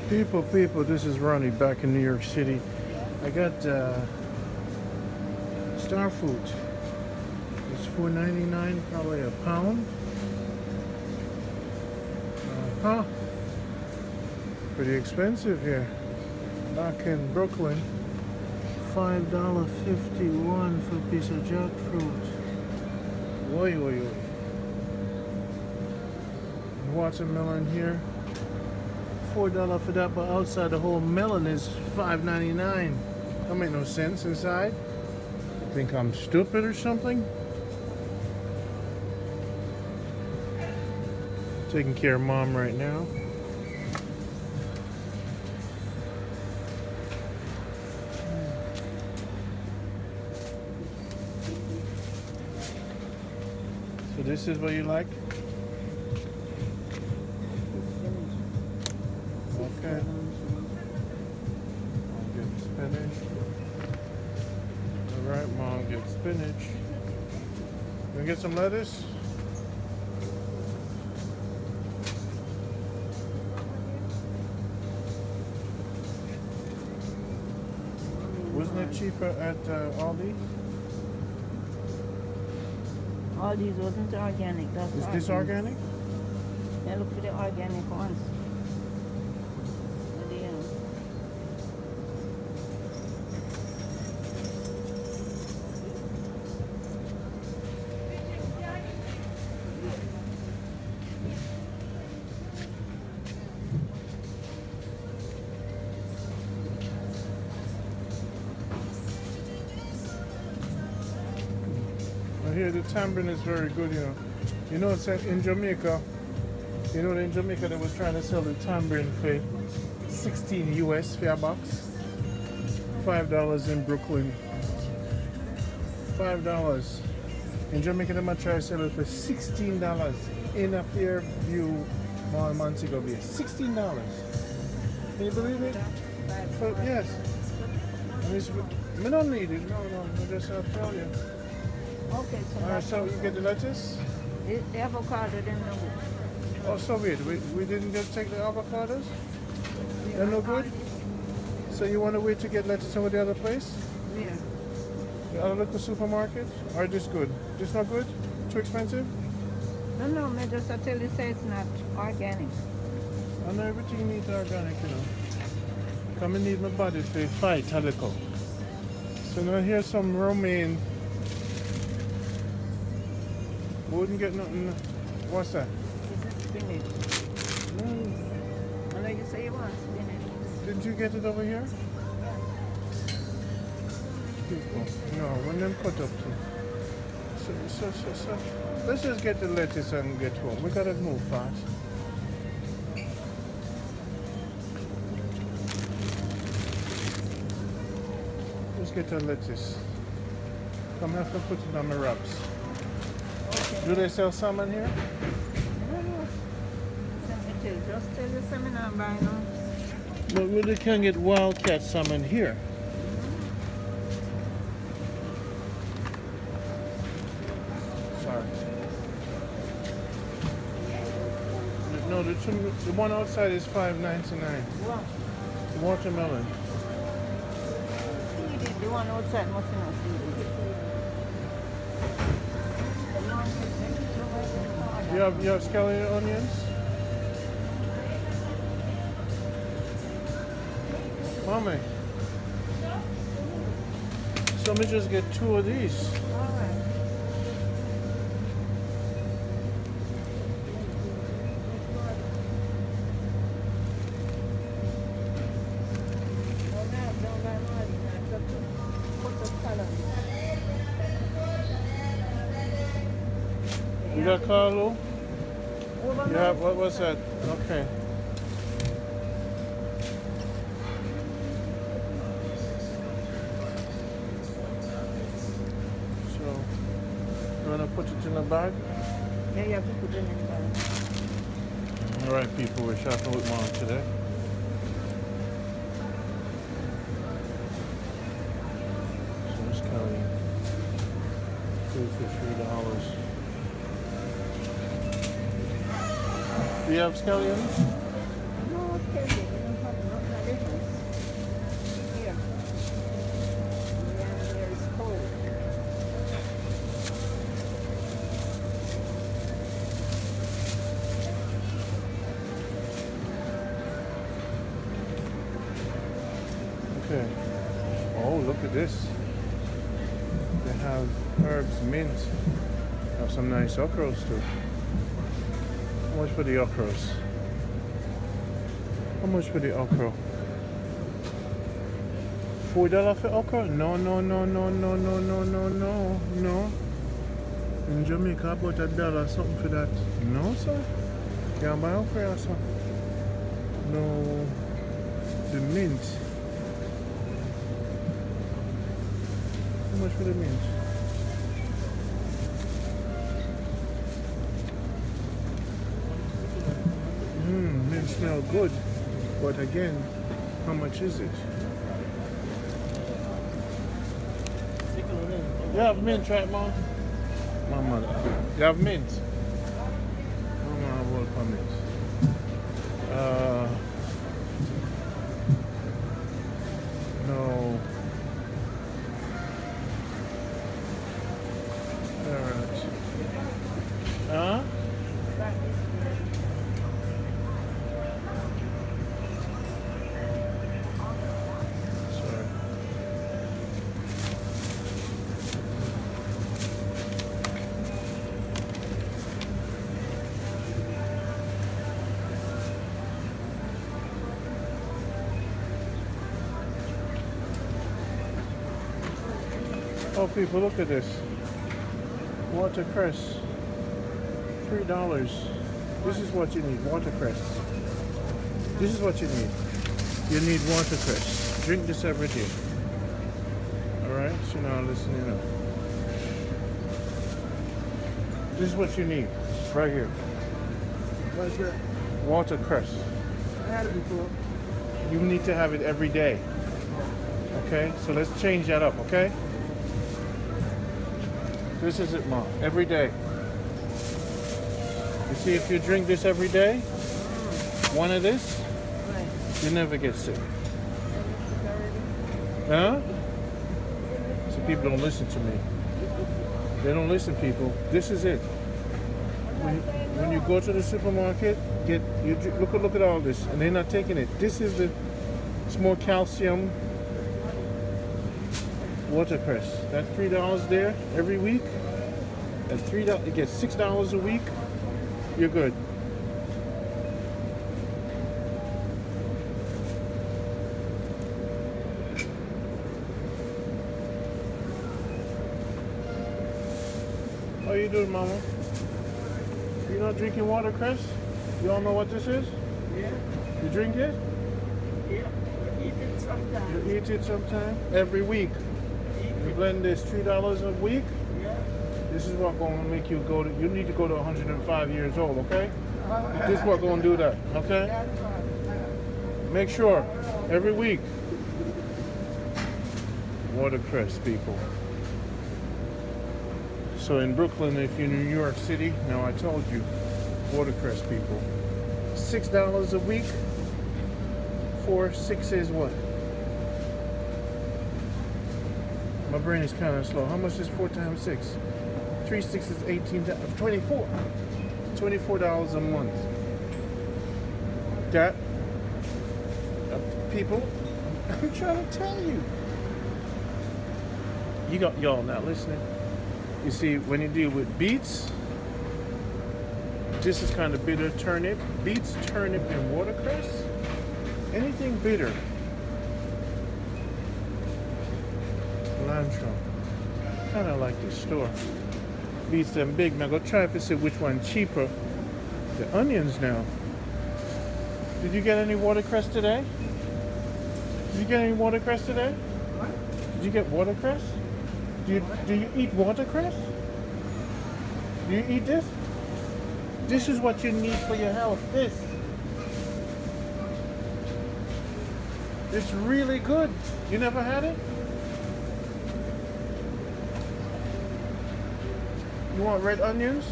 People, this is Ronnie back in New York City. I got star fruit. It's $4.99, probably a pound. Pretty expensive here. Back in Brooklyn, $5.51 for a piece of jackfruit. Oi, oi, oi. Watermelon here, $4 for that, but outside the whole melon is $5.99. That make no sense inside. Think I'm stupid or something? Taking care of mom right now. So this is what you like? Okay. I'll get spinach. Alright, Mom, get spinach. Can we get some lettuce? Wasn't it cheaper at Aldi? Aldi's wasn't organic. That's Is this organic? Yeah, look for the organic ones. Here the tamarind is very good, you know. You know, it's in Jamaica. You know, in Jamaica they was trying to sell the tamarind for 16 US for a box. $5 in Brooklyn. $5. In Jamaica they might try to sell it for $16 in a Fairview Mall Montego Bay. $16. Can you believe it? But yes. I don't need it. No, I just tell you. Okay, so alright, so you get the lettuce? The avocado, they're no good. Oh, so wait, we didn't take the avocados? They're no good? So you want to wait to get lettuce over the other place? Yeah. The other local supermarket? Or this good? This not good? Too expensive? No, I just tell you say it's not organic. I know everything needs organic, you know. Come and need my body to fight a little. So now here's some romaine. Wouldn't get nothing. What's that? This is spinach. No. I know you say you want spinach. Didn't you get it over here? People. No, when them cut up to. So. Let's just get the lettuce and get home. We gotta move fast. Let's get the lettuce. I'm gonna have to put it on my wraps. Do they sell salmon here? No. Just tell the salmon I'm buying now. But we can get wildcat salmon here. Sorry. No, the one outside is $5.99. What? The watermelon. The one outside must not see it. You have scallion onions? Mommy. So let me just get 2 of these. Alright. You got Carlo? Yeah, what was that? Okay. So, you want to put it in a bag? Yeah, you have to put it in the bag. Alright people, we're shopping with Mom today. So it's counting food for $3. Do you have scallions? No, okay, we don't have Okay. Oh, look at this. They have herbs, mint. Have some nice okras too. How much for the okras? How much for the okra? $4 for okra? No, no, no, no, no, no, no, no, no, no. In Jamaica, about $1 something for that. No, sir. Can't buy okra, sir. No. The mint. How much for the mint? Mint smell good. But again, how much is it? You have mint, right, Mom? Mama, you have mint? Mama, I will for mint. No. Alright. Huh? Sorry. Oh, people, look at this. Watercress. $3. This is what you need, watercress. This is what you need. You need watercress. Drink this every day. Alright, so now listen up. This is what you need. Right here. What's that? Watercress. I had it before. You need to have it every day. Okay? So let's change that up, okay? This is it, Mom. Every day. You see, if you drink this every day, one of this, Right. you never get sick. Huh? So people don't listen to me. They don't listen, people. This is it. When you go to the supermarket, look at all this, and they're not taking it. This is it's more calcium. Watercress. That $3 there every week. At $3, you get $6 a week. You're good. How you doing, Mama? You not drinking watercress? You all know what this is? Yeah. You drink it? Yeah. You eat it sometimes. You eat it sometime? Every week. You blend this $3 a week. Yeah. This is what going to make you go to. You need to go to 105 years old, okay? This is what going to do that, okay? That's fine. Make sure every week. Watercress, people. So in Brooklyn, if you're in New York City, now I told you, watercress, people. $6 a week. 6 is what? My brain is kind of slow. How much is 4 times 6? 3 6 is 18, 24. $24 a month. That, people, I'm trying to tell you. You got y'all not listening. You see, when you deal with beets, this is kind of bitter. Turnip, beets, turnip, and watercress. Anything bitter. Cilantro. Kind of like this store. Beets them big. Now go try to see which one cheaper. The onions now. Did you get any watercress today? Did you get any watercress today? What? Did you get watercress? Do you eat watercress? Do you eat this? This is what you need for your health. This. It's really good. You never had it? You want red onions?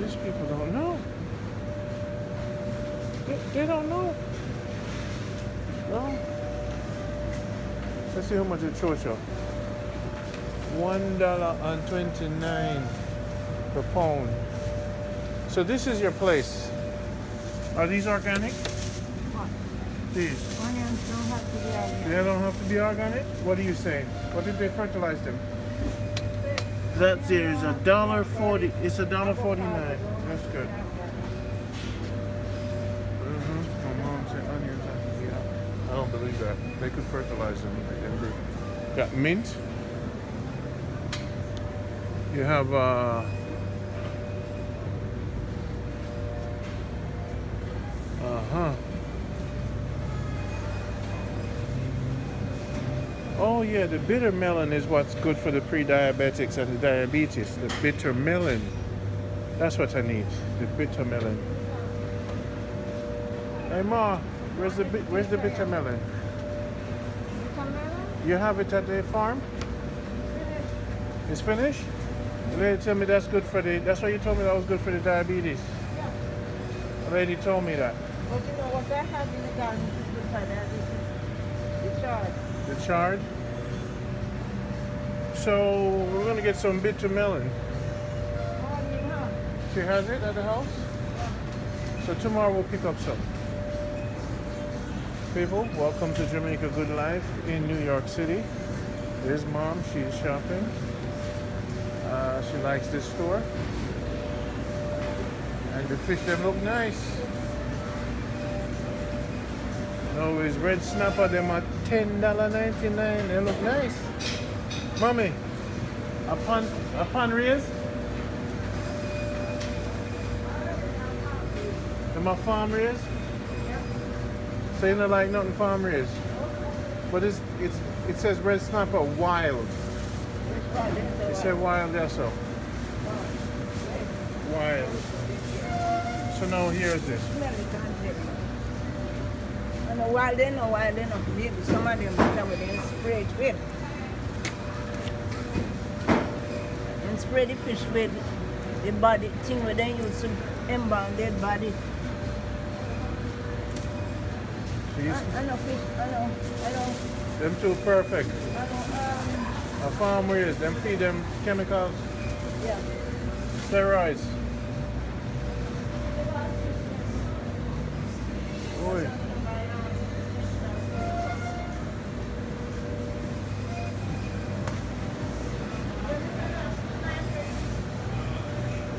These people don't know. They don't know. No. Let's see how much it shows you. $1.29 per pound. So this is your place. Are these organic? What? These. Onions don't have to be organic. They don't have to be organic? What do you say? What did they fertilize them? That there is $1.40. It's $1.49. That's good. My mom said onions have to be out. I don't believe that. They could fertilize them. Got mint. You have oh yeah, the bitter melon is what's good for the pre-diabetics and the diabetes. The bitter melon. That's what I need. The bitter melon. Hey Ma, where's the bitter melon? You have it at the farm? It's finished? The lady told me that's good for the. That's why you told me that was good for the diabetes. Yeah. The lady told me that. But you know what I have in the garden is good for diabetes? The chard. The chard. So we're gonna get some bitter melon. She has it at the house? So tomorrow we'll pick up some. People, welcome to Jamaica Good Life in New York City. There's Mom, she's shopping. She likes this store. And the fish, them look nice. No, it's red snapper, them at $10.99. They look nice. Mommy, a pan raised? Them a farm raised? So you don't like nothing farm raised? But it says red snapper wild. It said wild there, so. Wild. So now here's this. And wild enough, maybe some of them better with them spray it with. And spray the fish with the body thing where they use to embalm dead body. I know fish, I know. Them two perfect. I know, A farm raised, them feed them chemicals, yeah. steroids. Oi.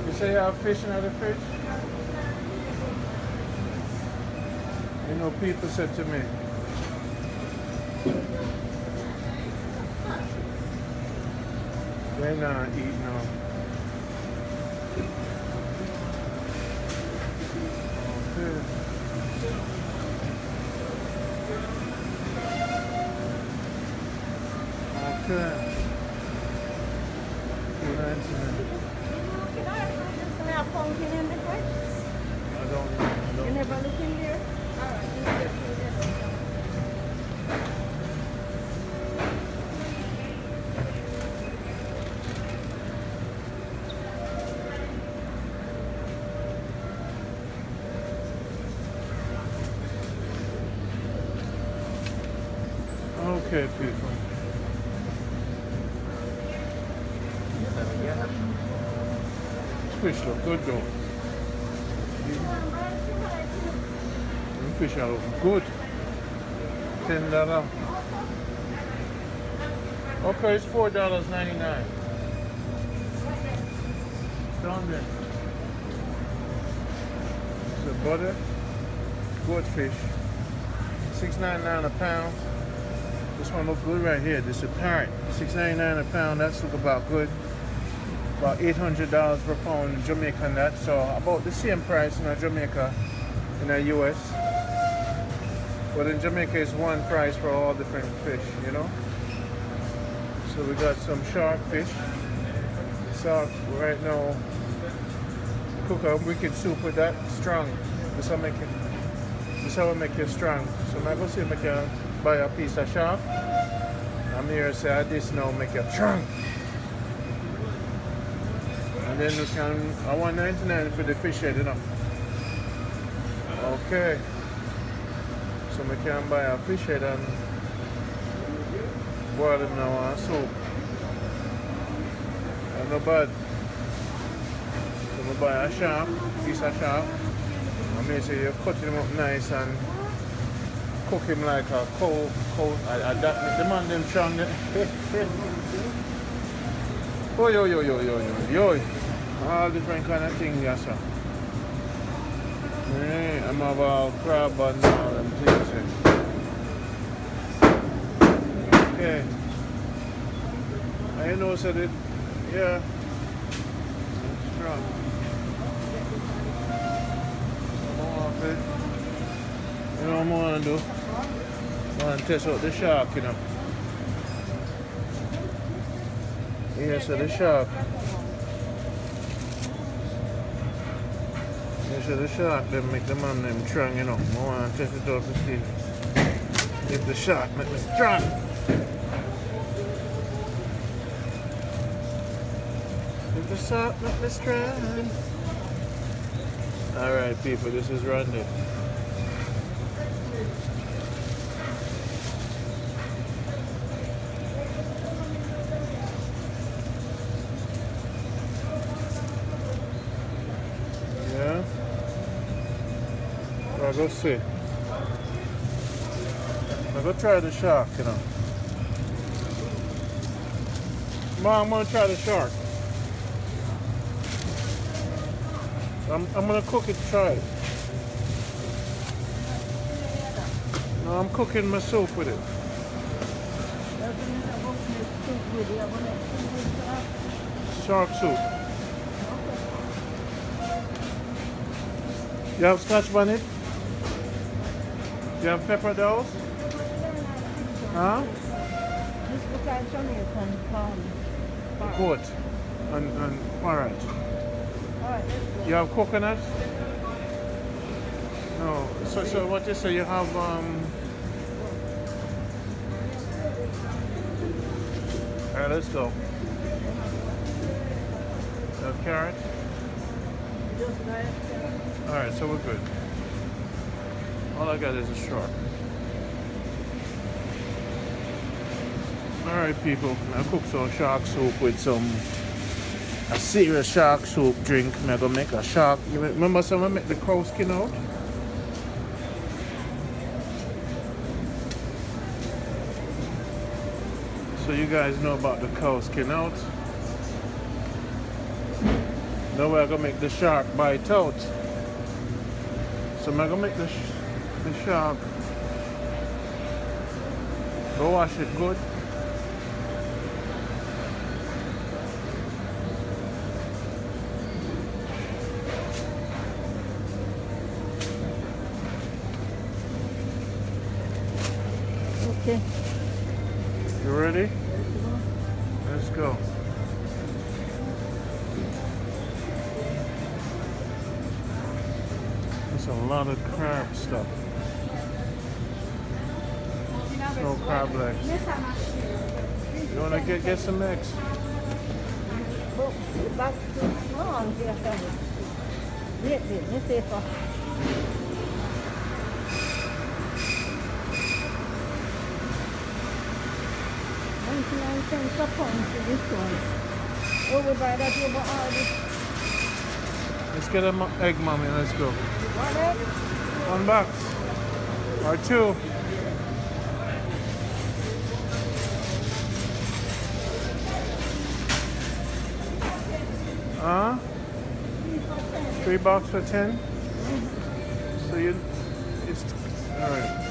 You say you have fish in the fridge? You know, people said to me, they not eating no. Okay. Okay. Good answer. Can I have pumpkin in the fridge? I don't know. You never look in there? Alright, you never look in there. Okay, people. Fish look good though. The fish are looking good. $10. Okay, it's $4.99. Down there. So butter, goldfish, $6.99 a pound. This one look good right here. This is a parrot, $6.99 a pound. That's look about good. About $800 per pound in Jamaica, and that. So about the same price in Jamaica, in the US. But in Jamaica, it's one price for all different fish, you know. So we got some shark fish. So right now, cook a wicked soup with that, strong. This how make it. This how we make it strong. So I'm gonna see if I can buy a piece of shark. I'm here to say this now make it strong. And then we can, I want $1.99 for the fish head, you know. Okay. So we can buy a fish head and boil it now in soup. And no bad. So we buy a shark, piece of shark. And basically you cut him up nice and cook him like a cow. That the man them strong. Oh yo. All different kind of things, yes sir. Yeah, I'm about crab and all them things. Okay. I know said it. Yeah. It's strong. You know what I want to do? I want to test out the shark, you know. Yeah, so the shark. Yeah, so the shark, they make the man them strong, you know. I want to test it out to see if the shark make me strong. If the shark make me strong. Alright people, this is Randy. Yeah? I'll go see. I'll go try the shark, you know. Mom, I'm gonna try the shark. I'm gonna cook it, try it. No, I'm cooking my soup with it. Shark soup. You have scotch bonnet? You have pepper dolls? Huh? Good. And alright. You have coconut? No. So what you say? You have Alright, let's go. You have carrot? Alright, so we're good. All I got is a shark. Alright people, I cook some shark soup with a serious shark soup drink. I'm gonna make a shark. You remember someone make the crow skin out? So you guys know about the cow skin out. Now we're gonna make the shark bite out. So I'm gonna make the shark. Go wash it good. Okay. You ready? Let's go. There's a lot of crab stuff. No crab legs. You wanna get some eggs? Let's get an egg, mommy. Let's go. One box or two. Huh? 3 boxes for 10. So it's all right.